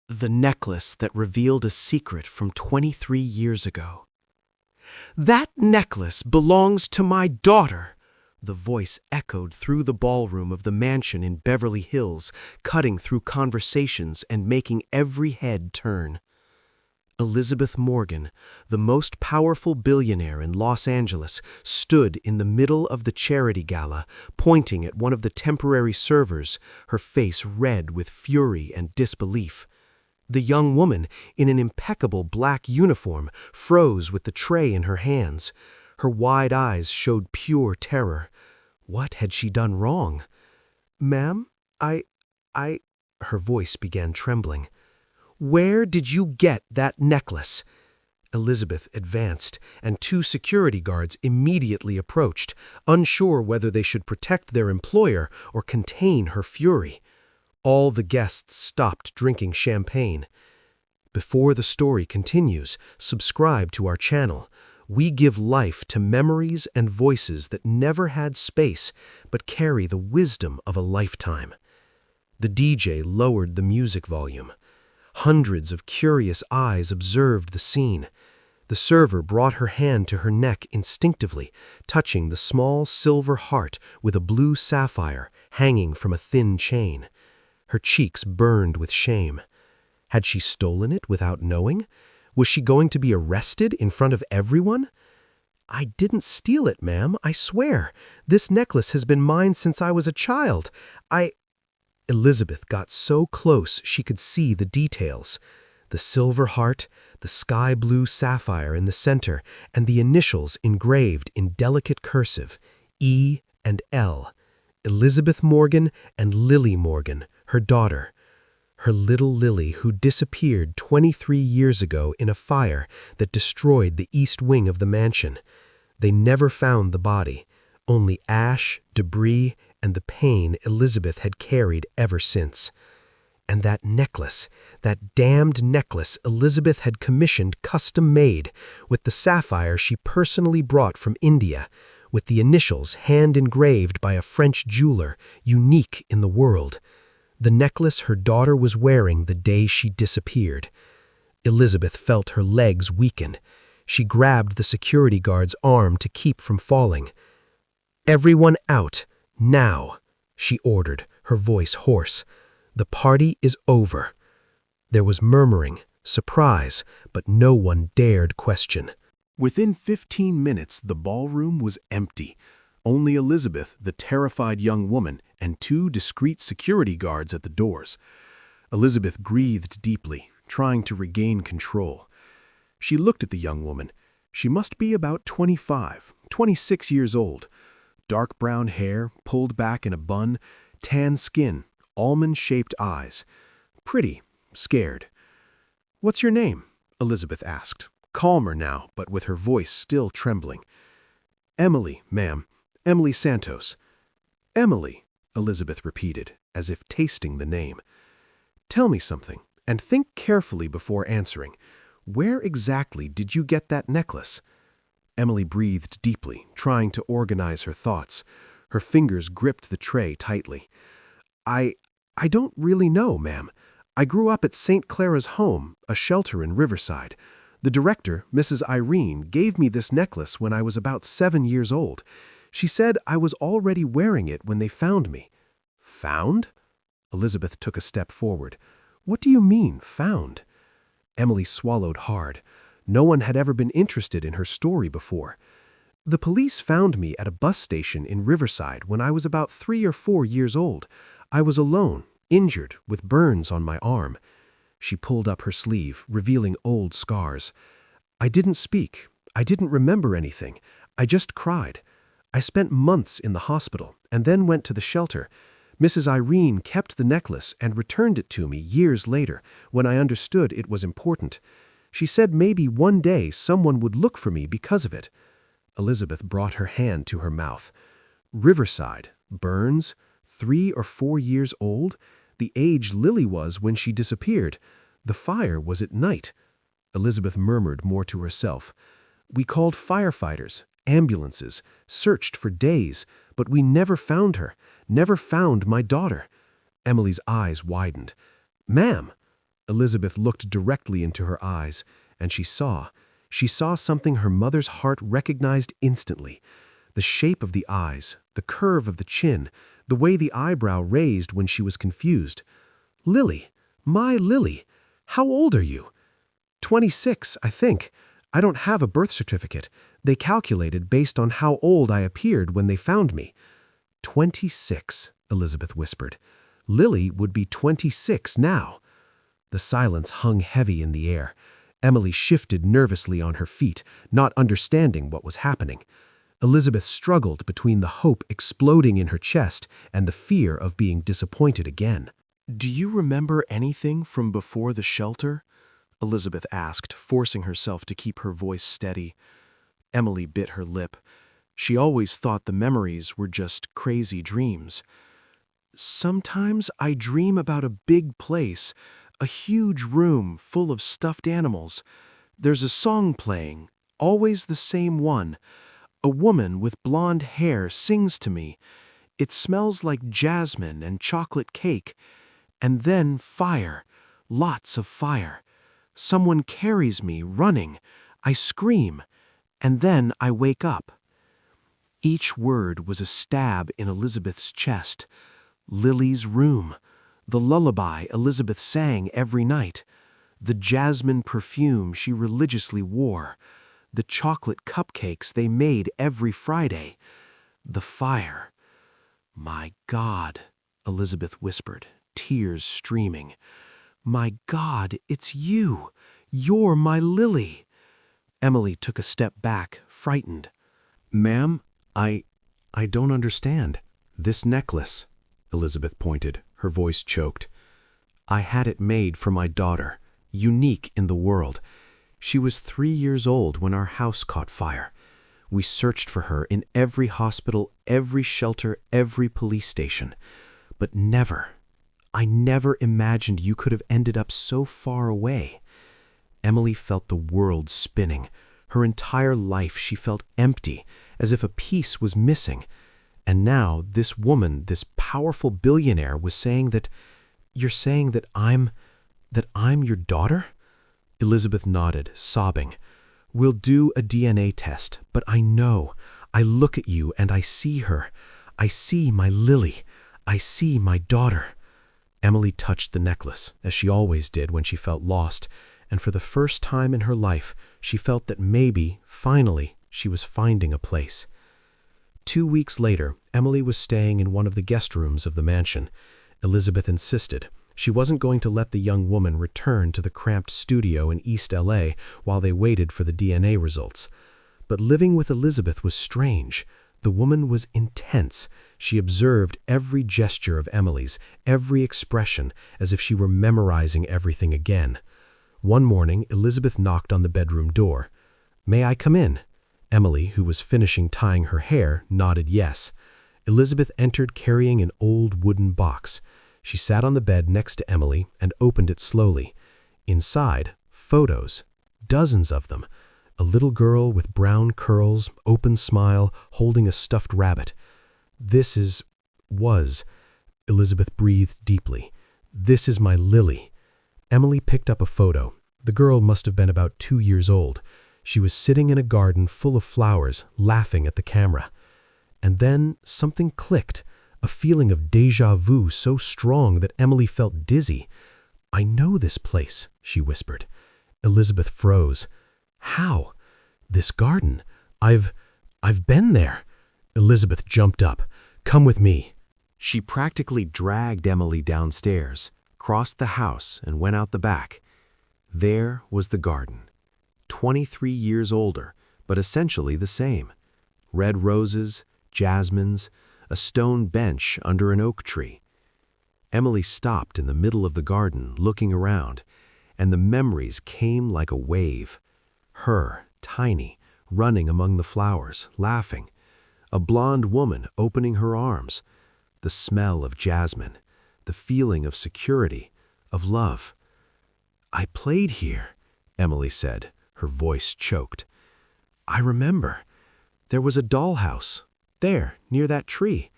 The necklace that revealed a secret from 23 years ago. "That necklace belongs to my daughter," the voice echoed through the ballroom of the mansion in Beverly Hills, cutting through conversations and making every head turn. Elizabeth Morgan, the most powerful billionaire in Los Angeles, stood in the middle of the Charity Gala, pointing at one of the temporary servers, her face red with fury and disbelief. The young woman, in an impeccable black uniform, froze with the tray in her hands. Her wide eyes showed pure terror. What had she done wrong? "Ma'am, I—" her voice began trembling. "Where did you get that necklace?" Elizabeth advanced, and two security guards immediately approached, unsure whether they should protect their employer or contain her fury. All the guests stopped drinking champagne. Before the story continues, subscribe to our channel. We give life to memories and voices that never had space but carry the wisdom of a lifetime. The DJ lowered the music volume. Hundreds of curious eyes observed the scene. The server brought her hand to her neck instinctively, touching the small silver heart with a blue sapphire hanging from a thin chain. Her cheeks burned with shame. Had she stolen it without knowing? Was she going to be arrested in front of everyone? "I didn't steal it, ma'am, I swear. This necklace has been mine since I was a child. Elizabeth got so close she could see the details. The silver heart, the sky blue sapphire in the center, and the initials engraved in delicate cursive, E and L. Elizabeth Morgan and Lily Morgan, her daughter. Her little Lily, who disappeared 23 years ago in a fire that destroyed the east wing of the mansion. They never found the body, only ash, debris, and the pain Elizabeth had carried ever since. And that necklace, that damned necklace Elizabeth had commissioned custom-made, with the sapphire she personally brought from India, with the initials hand-engraved by a French jeweler, unique in the world. The necklace her daughter was wearing the day she disappeared. Elizabeth felt her legs weaken. She grabbed the security guard's arm to keep from falling. "Everyone out, now," she ordered, her voice hoarse. "The party is over." There was murmuring, surprise, but no one dared question. Within 15 minutes, the ballroom was empty. Only Elizabeth, the terrified young woman, and two discreet security guards at the doors. Elizabeth breathed deeply, trying to regain control. She looked at the young woman. She must be about 25, 26 years old. Dark brown hair, pulled back in a bun, tan skin, almond-shaped eyes. Pretty, scared. "What's your name?" Elizabeth asked, calmer now, but with her voice still trembling. "Emily, ma'am. Emily Santos." "Emily," Elizabeth repeated, as if tasting the name. "Tell me something, and think carefully before answering. Where exactly did you get that necklace?" Emily breathed deeply, trying to organize her thoughts. Her fingers gripped the tray tightly. I don't really know, ma'am. I grew up at St. Clara's Home, a shelter in Riverside. The director, Mrs. Irene, gave me this necklace when I was about 7 years old. She said I was already wearing it when they found me." "Found?" Elizabeth took a step forward. "What do you mean, found?" Emily swallowed hard. No one had ever been interested in her story before. "The police found me at a bus station in Riverside when I was about 3 or 4 years old. I was alone, injured, with burns on my arm." She pulled up her sleeve, revealing old scars. "I didn't speak. I didn't remember anything. I just cried. I spent months in the hospital and then went to the shelter. Mrs. Irene kept the necklace and returned it to me years later when I understood it was important. She said maybe one day someone would look for me because of it." Elizabeth brought her hand to her mouth. "Riverside, burns, 3 or 4 years old, the age Lily was when she disappeared. The fire was at night." Elizabeth murmured more to herself. "We called firefighters, ambulances, searched for days, but we never found her, never found my daughter." Emily's eyes widened. "Ma'am!" Elizabeth looked directly into her eyes, and she saw something her mother's heart recognized instantly. The shape of the eyes, the curve of the chin, the way the eyebrow raised when she was confused. "Lily, my Lily, how old are you?" 26, I think. I don't have a birth certificate. They calculated based on how old I appeared when they found me." 26, Elizabeth whispered. Lily would be 26 now. The silence hung heavy in the air. Emily shifted nervously on her feet, not understanding what was happening. Elizabeth struggled between the hope exploding in her chest and the fear of being disappointed again. "Do you remember anything from before the shelter?" Elizabeth asked, forcing herself to keep her voice steady. Emily bit her lip. She always thought the memories were just crazy dreams. "Sometimes I dream about a big place, a huge room full of stuffed animals. There's a song playing, always the same one. A woman with blonde hair sings to me. It smells like jasmine and chocolate cake. And then fire, lots of fire. Someone carries me, running. I scream, and then I wake up." Each word was a stab in Elizabeth's chest. Lily's room, the lullaby Elizabeth sang every night, the jasmine perfume she religiously wore, the chocolate cupcakes they made every Friday, the fire. "My God," Elizabeth whispered, tears streaming. "My God, it's you. You're my Lily." Emily took a step back, frightened. "Ma'am, I don't understand. This necklace," Elizabeth pointed, her voice choked. "I had it made for my daughter, unique in the world. She was 3 years old when our house caught fire. We searched for her in every hospital, every shelter, every police station. But I never imagined you could have ended up so far away." Emily felt the world spinning. Her entire life she felt empty, as if a piece was missing. And now this woman, this powerful billionaire, was saying that, "You're saying that I'm your daughter?" Elizabeth nodded, sobbing. "We'll do a DNA test, but I know. I look at you and I see her. I see my Lily. I see my daughter." Emily touched the necklace, as she always did when she felt lost, and for the first time in her life, she felt that maybe, finally, she was finding a place. 2 weeks later, Emily was staying in one of the guest rooms of the mansion. Elizabeth insisted. She wasn't going to let the young woman return to the cramped studio in East LA while they waited for the DNA results. But living with Elizabeth was strange. The woman was intense. She observed every gesture of Emily's, every expression, as if she were memorizing everything again. One morning, Elizabeth knocked on the bedroom door. "May I come in?" Emily, who was finishing tying her hair, nodded yes. Elizabeth entered carrying an old wooden box. She sat on the bed next to Emily and opened it slowly. Inside, photos, dozens of them. A little girl with brown curls, open smile, holding a stuffed rabbit. Was. Elizabeth breathed deeply. "This is my Lily." Emily picked up a photo. The girl must have been about 2 years old. She was sitting in a garden full of flowers, laughing at the camera. And then something clicked, a feeling of déjà vu so strong that Emily felt dizzy. "I know this place," she whispered. Elizabeth froze. "How? This garden? I've been there." Elizabeth jumped up. "Come with me." She practically dragged Emily downstairs, crossed the house, and went out the back. There was the garden. 23 years older, but essentially the same. Red roses, jasmines, a stone bench under an oak tree. Emily stopped in the middle of the garden, looking around, and the memories came like a wave. Her, tiny, running among the flowers, laughing. A blonde woman opening her arms. The smell of jasmine. The feeling of security, of love. "I played here," Emily said, her voice choked. "I remember. There was a dollhouse, there, near that tree."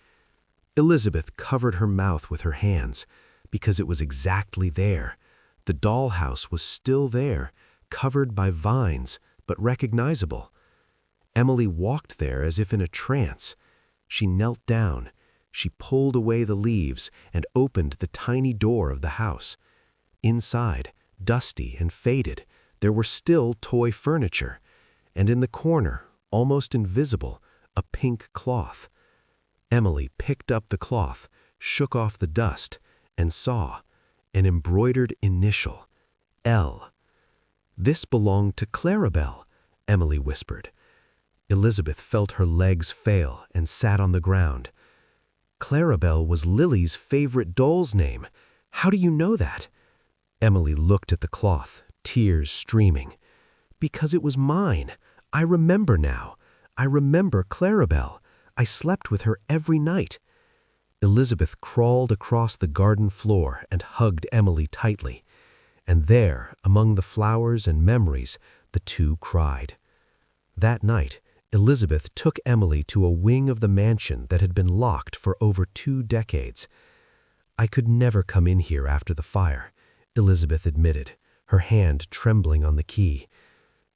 Elizabeth covered her mouth with her hands, because it was exactly there. The dollhouse was still there, covered by vines, but recognizable. Emily walked there as if in a trance. She knelt down. She pulled away the leaves and opened the tiny door of the house. Inside, dusty and faded, there were still toy furniture, and in the corner, almost invisible, a pink cloth. Emily picked up the cloth, shook off the dust, and saw an embroidered initial, L. "This belonged to Clarabelle," Emily whispered. Elizabeth felt her legs fail and sat on the ground. "Clarabelle was Lily's favorite doll's name. How do you know that?" Emily looked at the cloth, tears streaming. "Because it was mine. I remember now. I remember Clarabelle. I slept with her every night." Elizabeth crawled across the garden floor and hugged Emily tightly. And there, among the flowers and memories, the two cried. That night, Elizabeth took Emily to a wing of the mansion that had been locked for over 2 decades. "I could never come in here after the fire," Elizabeth admitted, her hand trembling on the key.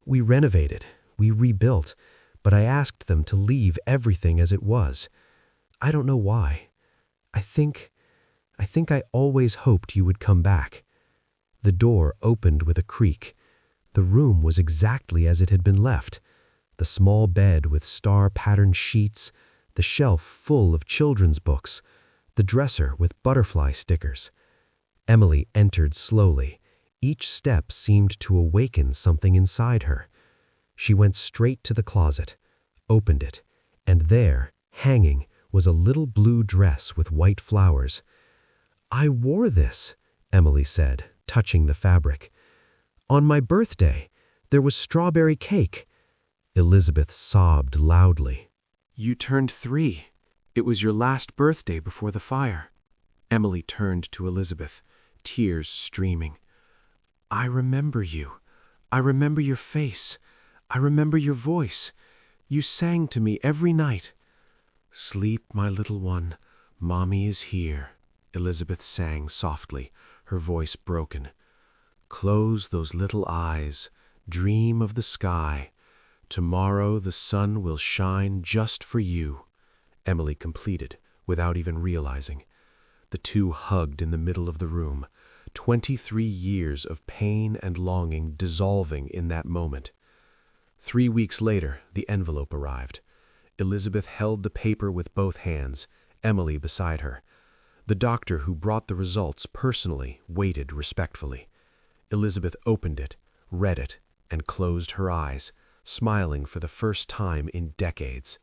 "We renovated, we rebuilt, but I asked them to leave everything as it was. I don't know why. I think I always hoped you would come back." The door opened with a creak. The room was exactly as it had been left. The small bed with star-patterned sheets, the shelf full of children's books, the dresser with butterfly stickers. Emily entered slowly. Each step seemed to awaken something inside her. She went straight to the closet, opened it, and there, hanging, was a little blue dress with white flowers. "I wore this," Emily said, touching the fabric. "On my birthday. There was strawberry cake." Elizabeth sobbed loudly. "You turned 3. It was your last birthday before the fire." Emily turned to Elizabeth, tears streaming. "I remember you. I remember your face. I remember your voice. You sang to me every night." "Sleep, my little one. Mommy is here," Elizabeth sang softly, her voice broken. "Close those little eyes. Dream of the sky. Tomorrow the sun will shine just for you," Emily completed, without even realizing. The two hugged in the middle of the room, 23 years of pain and longing dissolving in that moment. 3 weeks later, the envelope arrived. Elizabeth held the paper with both hands, Emily beside her. The doctor who brought the results personally waited respectfully. Elizabeth opened it, read it, and closed her eyes, smiling for the first time in decades.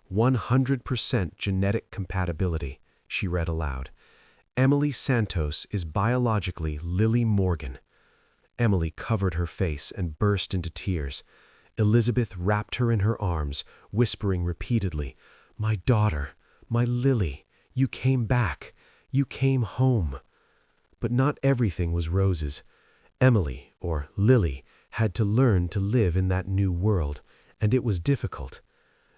100% genetic compatibility, she read aloud. "Emily Santos is biologically Lily Morgan." Emily covered her face and burst into tears. Elizabeth wrapped her in her arms, whispering repeatedly, "My daughter, my Lily, you came back, you came home." But not everything was roses. Emily, or Lily, had to learn to live in that new world, and it was difficult.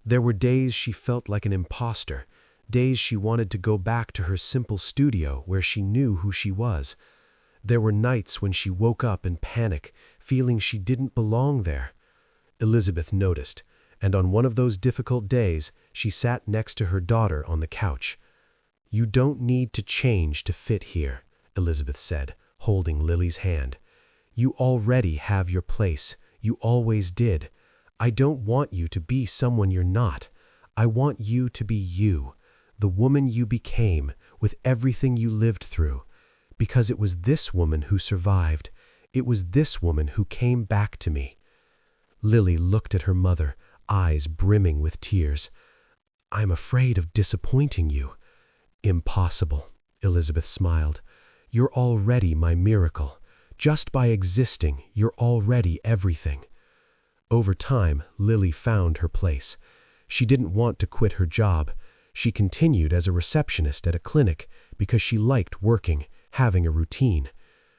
There were days she felt like an imposter, days she wanted to go back to her simple studio where she knew who she was. There were nights when she woke up in panic, feeling she didn't belong there. Elizabeth noticed, and on one of those difficult days, she sat next to her daughter on the couch. "You don't need to change to fit here," Elizabeth said, holding Lily's hand. "You already have your place. You always did. I don't want you to be someone you're not. I want you to be you, the woman you became, with everything you lived through. Because it was this woman who survived. It was this woman who came back to me." Lily looked at her mother, eyes brimming with tears. "I'm afraid of disappointing you." "Impossible," Elizabeth smiled. "You're already my miracle. Just by existing, you're already everything." Over time, Lily found her place. She didn't want to quit her job. She continued as a receptionist at a clinic because she liked working, having a routine.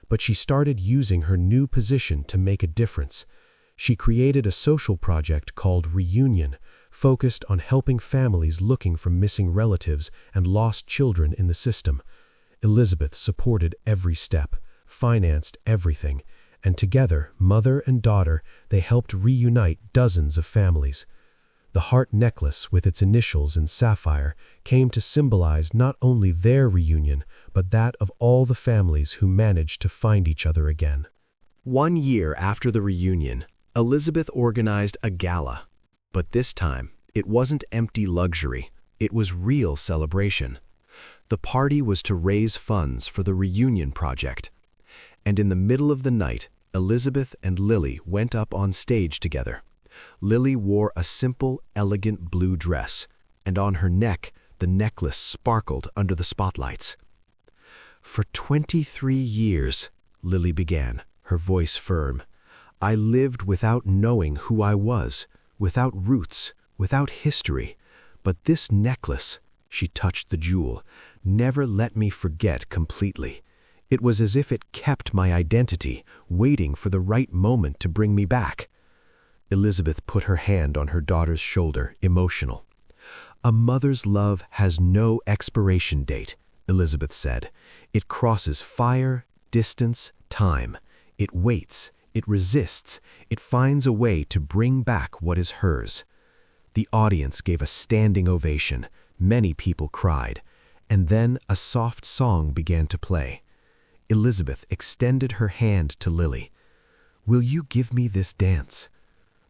But she started using her new position to make a difference. She created a social project called Reunion, focused on helping families looking for missing relatives and lost children in the system. Elizabeth supported every step, financed everything, and together, mother and daughter, they helped reunite dozens of families. The heart necklace with its initials in sapphire came to symbolize not only their reunion, but that of all the families who managed to find each other again. 1 year after the reunion, Elizabeth organized a gala. But this time, it wasn't empty luxury, it was real celebration. The party was to raise funds for the reunion project. And in the middle of the night, Elizabeth and Lily went up on stage together. Lily wore a simple, elegant blue dress, and on her neck, the necklace sparkled under the spotlights. "For 23 years," Lily began, her voice firm, "I lived without knowing who I was, without roots, without history. But this necklace," she touched the jewel, "never let me forget completely. It was as if it kept my identity, waiting for the right moment to bring me back." Elizabeth put her hand on her daughter's shoulder, emotional. "A mother's love has no expiration date," Elizabeth said. "It crosses fire, distance, time. It waits, it resists, it finds a way to bring back what is hers." The audience gave a standing ovation. Many people cried. And then a soft song began to play. Elizabeth extended her hand to Lily. "Will you give me this dance?"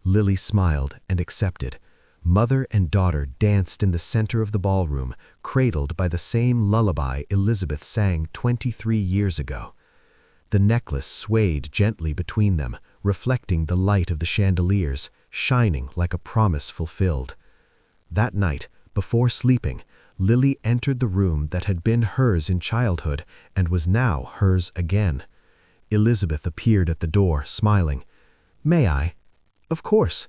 Lily smiled and accepted. Mother and daughter danced in the center of the ballroom, cradled by the same lullaby Elizabeth sang 23 years ago. The necklace swayed gently between them, reflecting the light of the chandeliers, shining like a promise fulfilled. That night, before sleeping, Lily entered the room that had been hers in childhood and was now hers again. Elizabeth appeared at the door, smiling. "May I?" "Of course."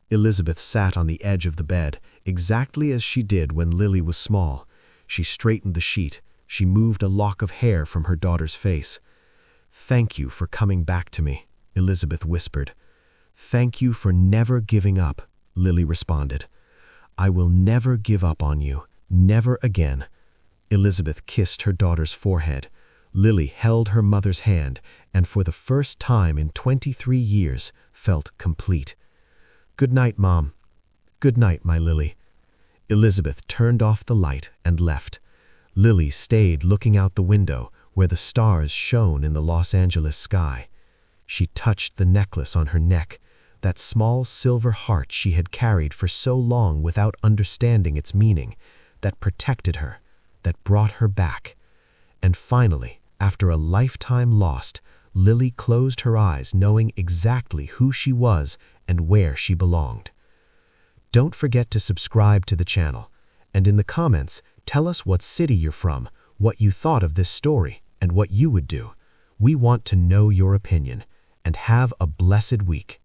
Elizabeth sat on the edge of the bed, exactly as she did when Lily was small. She straightened the sheet. She moved a lock of hair from her daughter's face. "Thank you for coming back to me," Elizabeth whispered. "Thank you for never giving up," Lily responded. "I will never give up on you, never again." Elizabeth kissed her daughter's forehead. Lily held her mother's hand, and for the first time in 23 years, felt complete. "Good night, Mom." "Good night, my Lily." Elizabeth turned off the light and left. Lily stayed looking out the window, where the stars shone in the Los Angeles sky. She touched the necklace on her neck, that small silver heart she had carried for so long without understanding its meaning, that protected her, that brought her back. And finally, after a lifetime lost, Lily closed her eyes knowing exactly who she was and where she belonged. Don't forget to subscribe to the channel, and in the comments, tell us what city you're from, what you thought of this story, and what you would do. We want to know your opinion, and have a blessed week.